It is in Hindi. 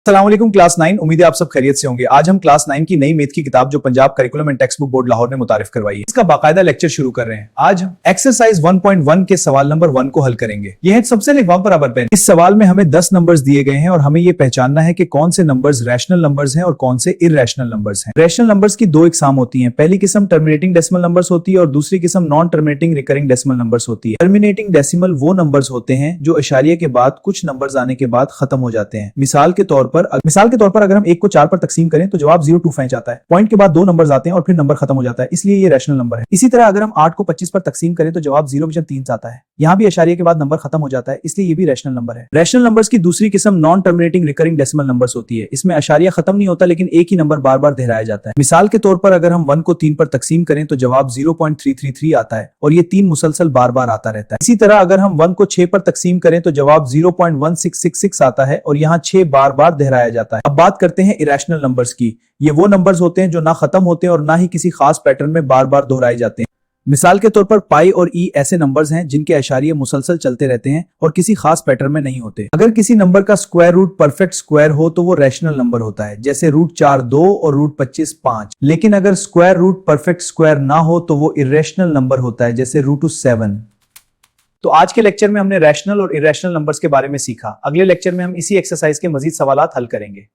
अस्सलाम वालेकुम क्लास 9। उम्मीद है आप सब खैरियत से होंगे। आज हम क्लास 9 की नई मैथ की किताब जो Punjab curriculum and text book board Lahore ने मुतारिफ करवाई है, इसका बाकायदा लेक्चर शुरू कर रहे हैं। आज हम एक्सरसाइज 1.1 के सवाल नंबर 1 को हल करेंगे। यह है सबसे लिखवा बराबर पेन। इस सवाल में हमें 10 नंबर्स दिए गए हैं और हमें यह पहचानना है कि कौन से नंबर्स रैशनल नंबर्स हैं और कौन से इर्रेशनल नंबर्स हैं। रैशनल नंबर्स की दो इकसाम होती हैं। पहली किस्म टर्मिनेटिंग डेसिमल नंबर्स होती है और दूसरी किस्म non terminating recurring decimal numbers होती है। टर्मिनेटिंग डेसिमल वो नंबर्स होते हैं जो इशारिये के बाद कुछ नंबर्स आने के बाद खत्म हो जाते हैं। मिसाल के तौर पर अगर हम 1 को 4 पर तकसीम करें तो जवाब 025 आता है। पॉइंट के बाद 2 नंबर्स आते हैं और फिर नंबर खत्म हो जाता है, इसलिए ये रैशनल नंबर है। इसी तरह अगर हम 8 को 25 पर तकसीम करें तो जवाब 0.3 आता है। यहाँ भी इशारिये के बाद नंबर खत्म हो जाता है, इसलिए ये भी रैशनल नंबर है। रैशनल नंबर्स की दूसरी किस्म non terminating recurring decimal numbers होती है। इसमें इशारिया खत्म नहीं होता लेकिन एक ही नंबर बार बार दोहराया जाता है। मिसाल के तौर पर अगर हम 1 को 3 पर तकसीम करें तो जवाब 0.333 आता है और ये 3 मुसलसल बार बार आता रहता है। इसी तरह अगर हम 1 को 6 पर तकसीम करें तो जवाब 0.1666 आता है और यहाँ 6 बार बार दोहराया जाता है। अब बात करते हैं इरेशनल नंबर्स की। ये वो नंबर्स होते हैं जो ना खत्म होते हैं और ना ही किसी खास पैटर्न में बार बार दोहराए जाते हैं। मिसाल के तौर पर पाई और ई ऐसे नंबर्स हैं जिनके इशारिये मुसलसल चलते रहते हैं और किसी खास पैटर्न में नहीं होते। अगर किसी नंबर का स्क्वायर रूट परफेक्ट स्क्वायर हो तो वो रैशनल नंबर होता है, जैसे √4 2 और √25 5। लेकिन अगर स्क्वायर रूट परफेक्ट स्क्वायर ना हो तो वो इर्रेशनल नंबर होता है, जैसे √2 7। तो आज के लेक्चर में हमने रैशनल और इर्रेशनल नंबर्स के बारे में सीखा। अगले लेक्चर में हम इसी एक्सरसाइज के मजीद सवालात हल करेंगे।